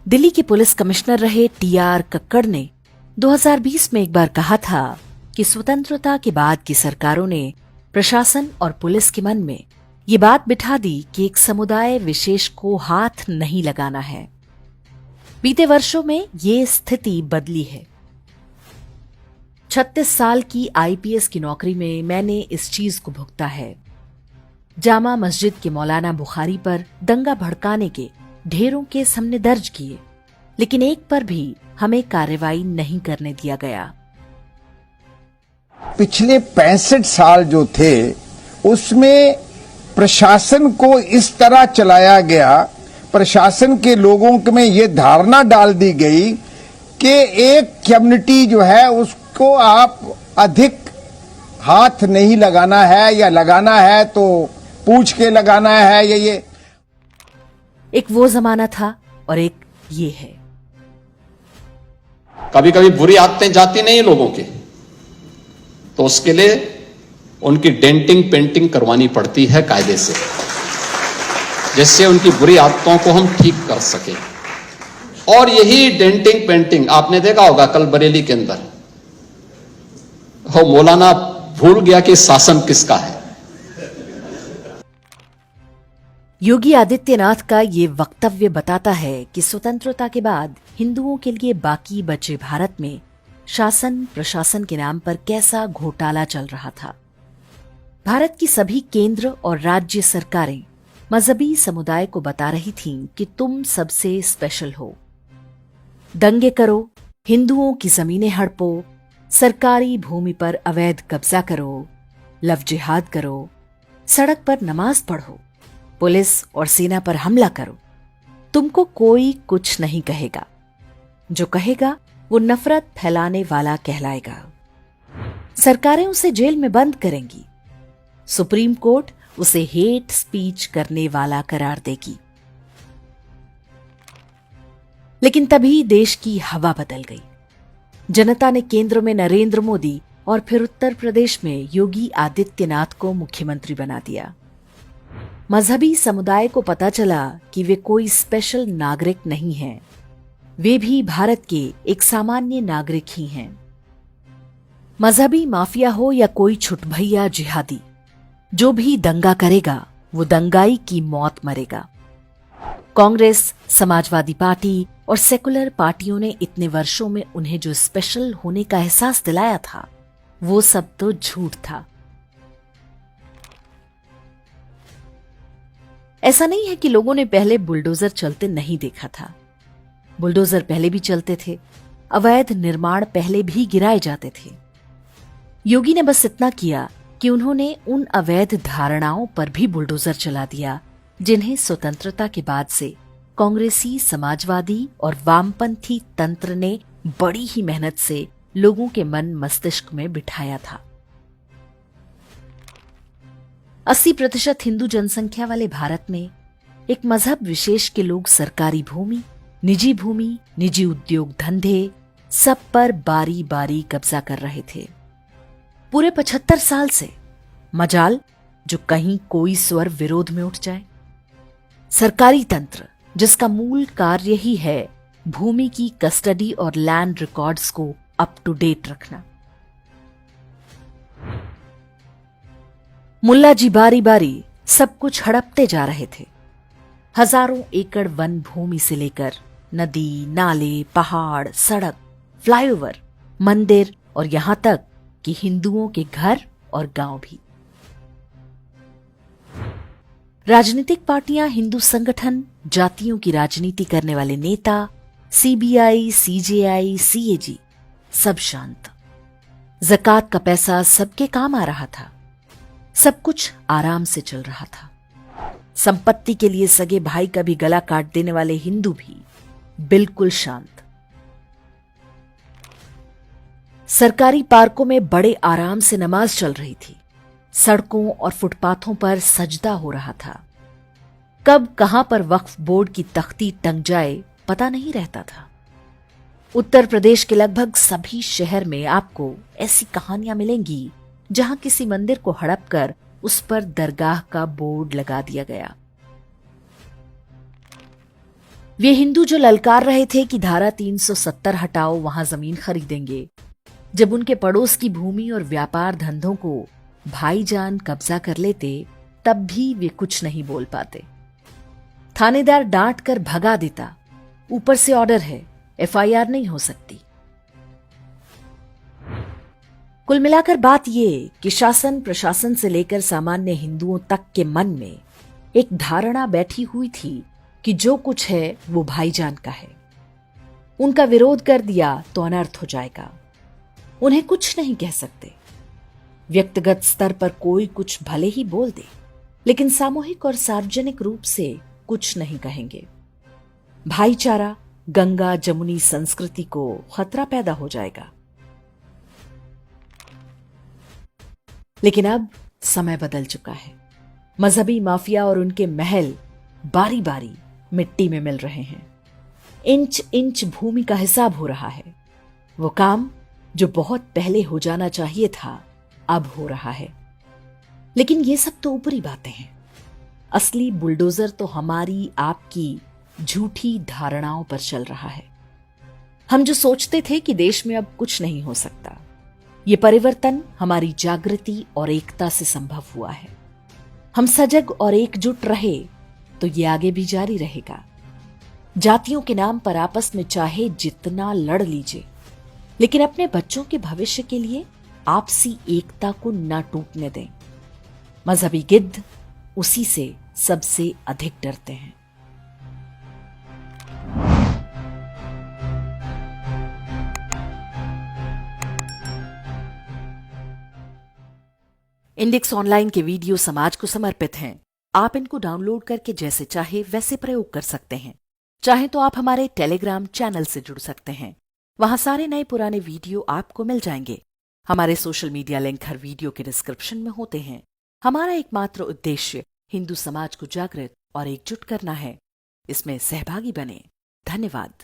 दिल्ली के police commissioner रहे TR Kakkar ने 2020 में एक बार कहा था कि स्वतंत्रता के बाद की सरकारों ने प्रशासन और पुलिस के मन में ये बात बिठा दी कि एक समुदाय विशेष को हाथ नहीं लगाना है। बीते वर्षों में ये स्थिति बदली है। 36 साल की आईपीएस की नौकरी में मैंने इस चीज को भुगता है। जामा मस्जिद के मौलाना बुखारी पर दंगा भड़काने के ढेरों केस हमने दर्ज किए, लेकिन एक पर भी हमें कार्रवाई नहीं करने दिया गया। पिछले 65 साल जो थे उसमें प्रशासन को इस तरह चलाया गया, प्रशासन के लोगों में ये धारणा डाल दी गई कि एक कम्युनिटी जो है उसको आप अधिक हाथ नहीं लगाना है, या लगाना है तो पूछ के लगाना है। ये एक वो जमाना था और एक ये है। कभी कभी बुरी आदतें जाती नहीं लोगों की, तो उसके लिए उनकी डेंटिंग पेंटिंग करवानी पड़ती है कायदे से, जिससे उनकी बुरी आदतों को हम ठीक कर सकें। और यही डेंटिंग पेंटिंग आपने देखा होगा कल बरेली के अंदर, हो मौलाना भूल गया कि शासन किसका है। योगी आदित्यनाथ का ये वक्तव्य बताता है कि स्वतंत्रता के बाद हिंदुओं के लिए बाकी बचे भारत में शासन प्रशासन के नाम पर कैसा घोटाला चल रहा था। भारत की सभी केंद्र और राज्य सरकारें मजहबी समुदाय को बता रही थीं कि तुम सबसे स्पेशल हो। दंगे करो, हिंदुओं की जमीनें हड़पो, सरकारी भूमि पर अवैध कब्जा करो, लव जिहाद करो, सड़क पर नमाज पढ़ो, पुलिस और सेना पर हमला करो, तुमको कोई कुछ नहीं कहेगा। जो कहेगा वो नफरत फैलाने वाला कहलाएगा। सरकारें उसे जेल में बंद करेंगी, सुप्रीम कोर्ट उसे हेट स्पीच करने वाला करार देगी। लेकिन तभी देश की हवा बदल गई। जनता ने केंद्र में नरेंद्र मोदी और फिर उत्तर प्रदेश में योगी आदित्यनाथ को मुख्यमंत्री बना दिया। मजहबी समुदाय को पता चला कि वे कोई स्पेशल नागरिक नहीं हैं, वे भी भारत के एक सामान्य नागरिक ही हैं। मजहबी माफिया हो या कोई छुटभैया जिहादी, जो भी दंगा करेगा वो दंगाई की मौत मरेगा। कांग्रेस, समाजवादी पार्टी और सेकुलर पार्टियों ने इतने वर्षों में उन्हें जो स्पेशल होने का एहसास दिलाया था, वो सब तो झूठ था। ऐसा नहीं है कि लोगों ने पहले बुलडोजर चलते नहीं देखा था। बुलडोजर पहले भी चलते थे, अवैध निर्माण पहले भी गिराए जाते थे। योगी ने बस इतना किया कि उन्होंने उन अवैध धारणाओं पर भी बुलडोजर चला दिया जिन्हें स्वतंत्रता के बाद से कांग्रेसी, समाजवादी और वामपंथी तंत्र ने बड़ी ही मेहनत से लोगों के मन मस्तिष्क में बिठाया था। 80% हिंदू जनसंख्या वाले भारत में एक मजहब विशेष के लोग सरकारी भूमि, निजी उद्योग धंधे सब पर बारी बारी कब्जा कर रहे थे। पूरे 75 साल से मजाल जो कहीं कोई स्वर विरोध में उठ जाए। सरकारी तंत्र जिसका मूल कार्य ही है भूमि की कस्टडी और लैंड रिकॉर्ड्स को अप टू डेट रखना। मुल्ला जी बारी बारी सब कुछ हड़पते जा रहे थे। हजारों एकड़ वन भूमि से लेकर नदी, नाले, पहाड़, सड़क, फ्लाईओवर, मंदिर और यहां तक कि हिंदुओं के घर और गांव भी। राजनीतिक पार्टियां, हिंदू संगठन, जातियों की राजनीति करने वाले नेता, सीबीआई, सीजेआई, सीएजी सब शांत। ज़कात का पैसा सबके काम आ रहा था। सब कुछ आराम से चल रहा था। संपत्ति के लिए सगे भाई का भी गला काट देने वाले हिंदू भी बिल्कुल शांत। सरकारी पार्कों में बड़े आराम से नमाज चल रही थी। सड़कों और फुटपाथों पर सजदा हो रहा था। कब कहां पर वक्फ बोर्ड की तख्ती टंग जाए पता नहीं रहता था। उत्तर प्रदेश के लगभग सभी शहर में आपको ऐसी कहानियां मिलेंगी जहां किसी मंदिर को हड़प कर उस पर दरगाह का बोर्ड लगा दिया गया। वे हिंदू जो ललकार रहे थे कि धारा 370 हटाओ, वहां जमीन खरीदेंगे, जब उनके पड़ोस की भूमि और व्यापार धंधों को भाईजान कब्जा कर लेते, तब भी वे कुछ नहीं बोल पाते। थानेदार डांट कर भगा देता, ऊपर से ऑर्डर है, एफआईआर नहीं हो सकती। कुल मिलाकर बात यह कि शासन प्रशासन से लेकर सामान्य हिंदुओं तक के मन में एक धारणा बैठी हुई थी कि जो कुछ है वो भाईजान का है। उनका विरोध कर दिया तो अनर्थ हो जाएगा, उन्हें कुछ नहीं कह सकते। व्यक्तिगत स्तर पर कोई कुछ भले ही बोल दे, लेकिन सामूहिक और सार्वजनिक रूप से कुछ नहीं कहेंगे। भाईचारा, गंगा जमुनी संस्कृति को खतरा पैदा हो जाएगा। लेकिन अब समय बदल चुका है। मजहबी माफिया और उनके महल बारी बारी मिट्टी में मिल रहे हैं। इंच इंच भूमि का हिसाब हो रहा है। वो काम जो बहुत पहले हो जाना चाहिए था, अब हो रहा है। लेकिन ये सब तो ऊपरी बातें हैं। असली बुलडोजर तो हमारी आपकी झूठी धारणाओं पर चल रहा है। हम जो सोचते थे कि देश में अब कुछ नहीं हो सकता, ये परिवर्तन हमारी जागृति और एकता से संभव हुआ है। हम सजग और एकजुट रहे तो ये आगे भी जारी रहेगा। जातियों के नाम पर आपस में चाहे जितना लड़ लीजिए, लेकिन अपने बच्चों के भविष्य के लिए आपसी एकता को ना टूटने दें। मजहबी गिद्ध उसी से सबसे अधिक डरते हैं। इंडेक्स ऑनलाइन के वीडियो समाज को समर्पित हैं। आप इनको डाउनलोड करके जैसे चाहे वैसे प्रयोग कर सकते हैं। चाहे तो आप हमारे टेलीग्राम चैनल से जुड़ सकते हैं। वहां सारे नए पुराने वीडियो आपको मिल जाएंगे। हमारे सोशल मीडिया लिंक हर वीडियो के डिस्क्रिप्शन में होते हैं। हमारा एकमात्र उद्देश्य हिंदू समाज को जागृत और एकजुट करना है। इसमें सहभागी बने। धन्यवाद।